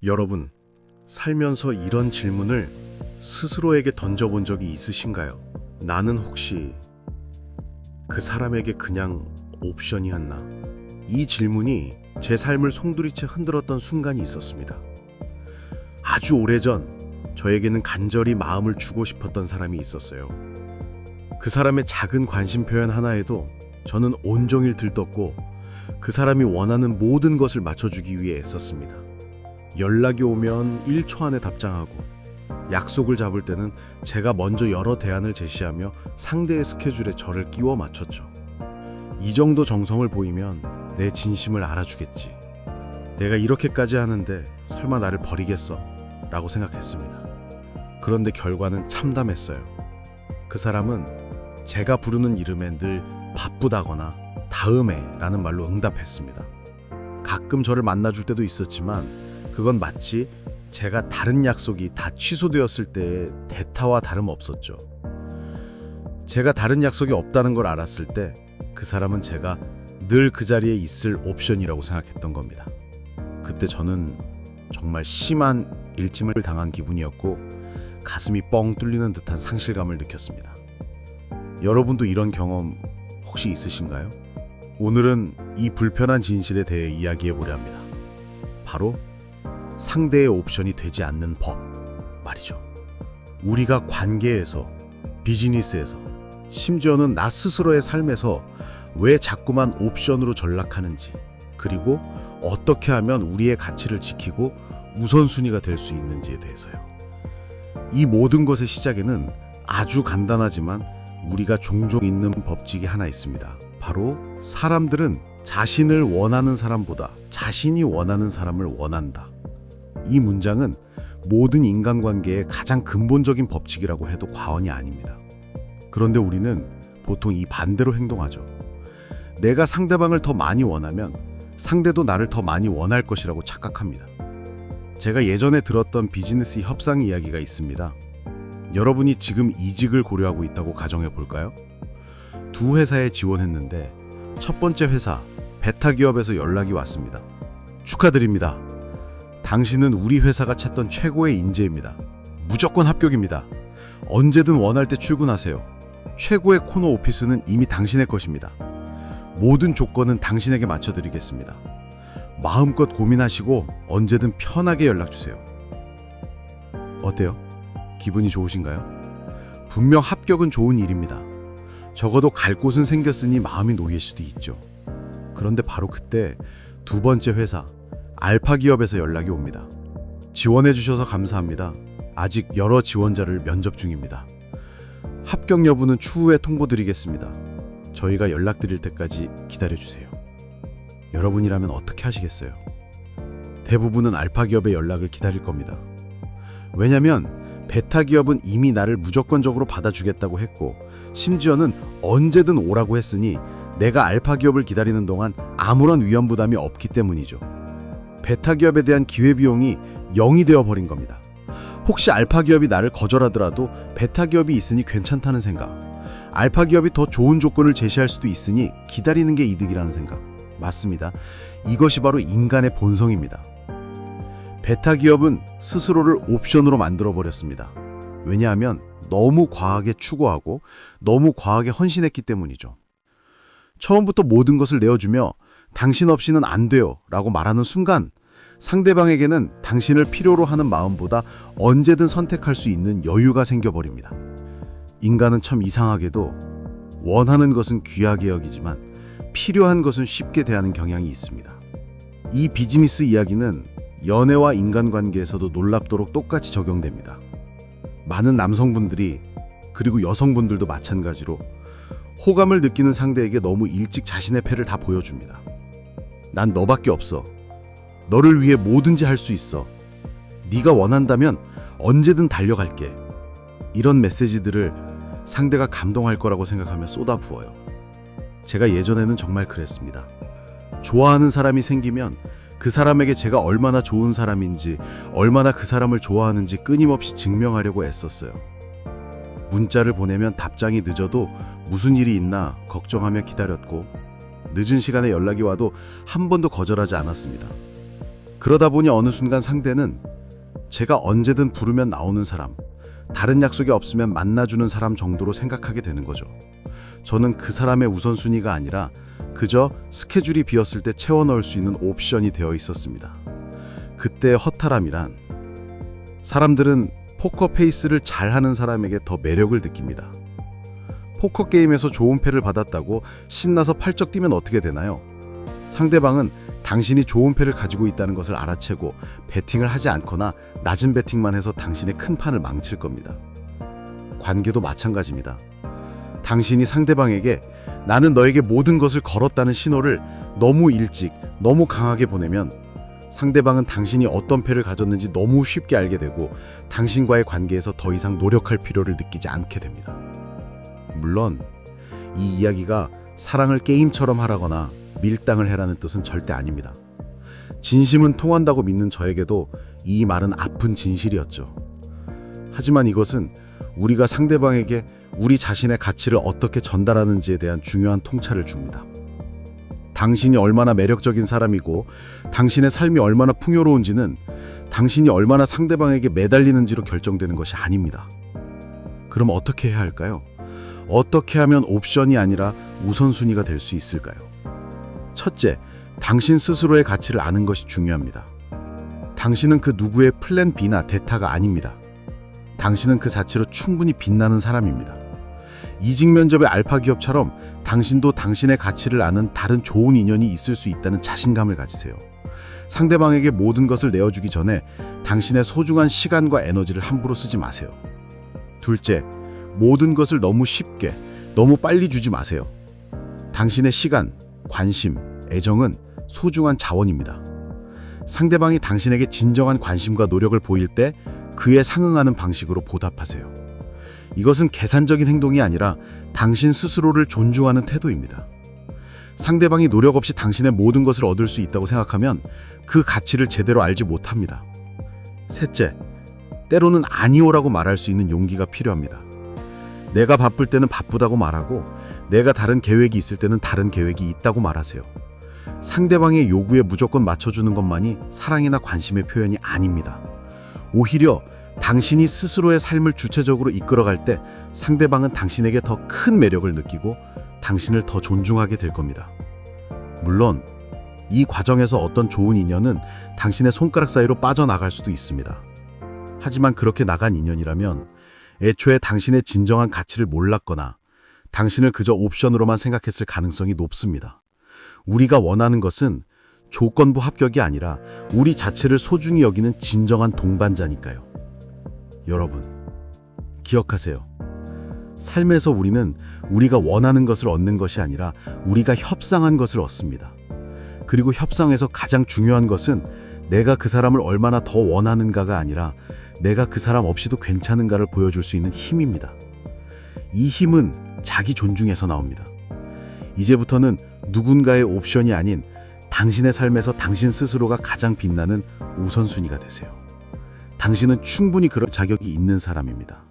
여러분, 살면서 이런 질문을 스스로에게 던져본 적이 있으신가요? 나는 혹시 그 사람에게 그냥 옵션이었나? 이 질문이 제 삶을 송두리째 흔들었던 순간이 있었습니다. 아주 오래전 저에게는 간절히 마음을 주고 싶었던 사람이 있었어요. 그 사람의 작은 관심 표현 하나에도 저는 온종일 들떴고 그 사람이 원하는 모든 것을 맞춰주기 위해 애썼습니다. 연락이 오면 1초 안에 답장하고 약속을 잡을 때는 제가 먼저 여러 대안을 제시하며 상대의 스케줄에 저를 끼워 맞췄죠. 이 정도 정성을 보이면 내 진심을 알아주겠지. 내가 이렇게까지 하는데 설마 나를 버리겠어? 라고 생각했습니다. 그런데 결과는 참담했어요. 그 사람은 제가 부르는 이름에 늘 바쁘다거나 다음에 라는 말로 응답했습니다. 가끔 저를 만나줄 때도 있었지만 그건 마치 제가 다른 약속이 다 취소되었을 때의 대타와 다름없었죠. 제가 다른 약속이 없다는 걸 알았을 때 그 사람은 제가 늘 그 자리에 있을 옵션이라고 생각했던 겁니다. 그때 저는 정말 심한 일침을 당한 기분이었고 가슴이 뻥 뚫리는 듯한 상실감을 느꼈습니다. 여러분도 이런 경험 혹시 있으신가요? 오늘은 이 불편한 진실에 대해 이야기해 보려 합니다. 바로 상대의 옵션이 되지 않는 법 말이죠. 우리가 관계에서, 비즈니스에서, 심지어는 나 스스로의 삶에서 왜 자꾸만 옵션으로 전락하는지, 그리고 어떻게 하면 우리의 가치를 지키고 우선순위가 될 수 있는지에 대해서요. 이 모든 것의 시작에는 아주 간단하지만 우리가 종종 잊는 법칙이 하나 있습니다. 바로 사람들은 자신을 원하는 사람보다 자신이 원하는 사람을 원한다. 이 문장은 모든 인간관계의 가장 근본적인 법칙이라고 해도 과언이 아닙니다. 그런데 우리는 보통 이 반대로 행동하죠. 내가 상대방을 더 많이 원하면 상대도 나를 더 많이 원할 것이라고 착각합니다. 제가 예전에 들었던 비즈니스 협상 이야기가 있습니다. 여러분이 지금 이직을 고려하고 있다고 가정해 볼까요? 두 회사에 지원했는데 첫 번째 회사, 베타 기업에서 연락이 왔습니다. 축하드립니다. 당신은 우리 회사가 찾던 최고의 인재입니다. 무조건 합격입니다. 언제든 원할 때 출근하세요. 최고의 코너 오피스는 이미 당신의 것입니다. 모든 조건은 당신에게 맞춰드리겠습니다. 마음껏 고민하시고 언제든 편하게 연락주세요. 어때요? 기분이 좋으신가요? 분명 합격은 좋은 일입니다. 적어도 갈 곳은 생겼으니 마음이 놓일 수도 있죠. 그런데 바로 그때 두 번째 회사, 알파 기업에서 연락이 옵니다. 지원해 주셔서 감사합니다. 아직 여러 지원자를 면접 중입니다. 합격 여부는 추후에 통보드리겠습니다. 저희가 연락드릴 때까지 기다려주세요. 여러분이라면 어떻게 하시겠어요? 대부분은 알파 기업의 연락을 기다릴 겁니다. 왜냐면 베타 기업은 이미 나를 무조건적으로 받아주겠다고 했고 심지어는 언제든 오라고 했으니 내가 알파 기업을 기다리는 동안 아무런 위험 부담이 없기 때문이죠. 베타 기업에 대한 기회비용이 0이 되어버린 겁니다. 혹시 알파 기업이 나를 거절하더라도 베타 기업이 있으니 괜찮다는 생각, 알파 기업이 더 좋은 조건을 제시할 수도 있으니 기다리는 게 이득이라는 생각. 맞습니다. 이것이 바로 인간의 본성입니다. 베타 기업은 스스로를 옵션으로 만들어버렸습니다. 왜냐하면 너무 과하게 추구하고 너무 과하게 헌신했기 때문이죠. 처음부터 모든 것을 내어주며 당신 없이는 안 돼요 라고 말하는 순간 상대방에게는 당신을 필요로 하는 마음보다 언제든 선택할 수 있는 여유가 생겨버립니다. 인간은 참 이상하게도 원하는 것은 귀하게 여기지만 필요한 것은 쉽게 대하는 경향이 있습니다. 이 비즈니스 이야기는 연애와 인간관계에서도 놀랍도록 똑같이 적용됩니다. 많은 남성분들이 그리고 여성분들도 마찬가지로 호감을 느끼는 상대에게 너무 일찍 자신의 패를 다 보여줍니다. 난 너밖에 없어. 너를 위해 뭐든지 할 수 있어. 네가 원한다면 언제든 달려갈게. 이런 메시지들을 상대가 감동할 거라고 생각하며 쏟아부어요. 제가 예전에는 정말 그랬습니다. 좋아하는 사람이 생기면 그 사람에게 제가 얼마나 좋은 사람인지, 얼마나 그 사람을 좋아하는지 끊임없이 증명하려고 애썼어요. 문자를 보내면 답장이 늦어도 무슨 일이 있나 걱정하며 기다렸고 늦은 시간에 연락이 와도 한 번도 거절하지 않았습니다. 그러다 보니 어느 순간 상대는 제가 언제든 부르면 나오는 사람, 다른 약속이 없으면 만나주는 사람 정도로 생각하게 되는 거죠. 저는 그 사람의 우선순위가 아니라 그저 스케줄이 비었을 때 채워 넣을 수 있는 옵션이 되어 있었습니다. 그때의 허탈함이란, 사람들은 포커 페이스를 잘하는 사람에게 더 매력을 느낍니다. 포커 게임에서 좋은 패를 받았다고 신나서 팔쩍 뛰면 어떻게 되나요? 상대방은 당신이 좋은 패를 가지고 있다는 것을 알아채고 배팅을 하지 않거나 낮은 배팅만 해서 당신의 큰 판을 망칠 겁니다. 관계도 마찬가지입니다. 당신이 상대방에게 나는 너에게 모든 것을 걸었다는 신호를 너무 일찍, 너무 강하게 보내면 상대방은 당신이 어떤 패를 가졌는지 너무 쉽게 알게 되고 당신과의 관계에서 더 이상 노력할 필요를 느끼지 않게 됩니다. 물론 이 이야기가 사랑을 게임처럼 하라거나 밀당을 해라는 뜻은 절대 아닙니다. 진심은 통한다고 믿는 저에게도 이 말은 아픈 진실이었죠. 하지만 이것은 우리가 상대방에게 우리 자신의 가치를 어떻게 전달하는지에 대한 중요한 통찰을 줍니다. 당신이 얼마나 매력적인 사람이고 당신의 삶이 얼마나 풍요로운지는 당신이 얼마나 상대방에게 매달리는지로 결정되는 것이 아닙니다. 그럼 어떻게 해야 할까요? 어떻게 하면 옵션이 아니라 우선순위가 될 수 있을까요? 첫째, 당신 스스로의 가치를 아는 것이 중요합니다. 당신은 그 누구의 플랜 B나 대타가 아닙니다. 당신은 그 자체로 충분히 빛나는 사람입니다. 이직 면접의 알파 기업처럼 당신도 당신의 가치를 아는 다른 좋은 인연이 있을 수 있다는 자신감을 가지세요. 상대방에게 모든 것을 내어주기 전에 당신의 소중한 시간과 에너지를 함부로 쓰지 마세요. 둘째, 모든 것을 너무 쉽게, 너무 빨리 주지 마세요. 당신의 시간, 관심, 애정은 소중한 자원입니다. 상대방이 당신에게 진정한 관심과 노력을 보일 때 그에 상응하는 방식으로 보답하세요. 이것은 계산적인 행동이 아니라 당신 스스로를 존중하는 태도입니다. 상대방이 노력 없이 당신의 모든 것을 얻을 수 있다고 생각하면 그 가치를 제대로 알지 못합니다. 셋째, 때로는 아니오라고 말할 수 있는 용기가 필요합니다. 내가 바쁠 때는 바쁘다고 말하고 내가 다른 계획이 있을 때는 다른 계획이 있다고 말하세요. 상대방의 요구에 무조건 맞춰주는 것만이 사랑이나 관심의 표현이 아닙니다. 오히려 당신이 스스로의 삶을 주체적으로 이끌어갈 때 상대방은 당신에게 더 큰 매력을 느끼고 당신을 더 존중하게 될 겁니다. 물론 이 과정에서 어떤 좋은 인연은 당신의 손가락 사이로 빠져나갈 수도 있습니다. 하지만 그렇게 나간 인연이라면 애초에 당신의 진정한 가치를 몰랐거나 당신을 그저 옵션으로만 생각했을 가능성이 높습니다. 우리가 원하는 것은 조건부 합격이 아니라 우리 자체를 소중히 여기는 진정한 동반자니까요. 여러분, 기억하세요. 삶에서 우리는 우리가 원하는 것을 얻는 것이 아니라 우리가 협상한 것을 얻습니다. 그리고 협상에서 가장 중요한 것은 내가 그 사람을 얼마나 더 원하는가가 아니라 내가 그 사람 없이도 괜찮은가를 보여줄 수 있는 힘입니다. 이 힘은 자기 존중에서 나옵니다. 이제부터는 누군가의 옵션이 아닌 당신의 삶에서 당신 스스로가 가장 빛나는 우선순위가 되세요. 당신은 충분히 그럴 자격이 있는 사람입니다.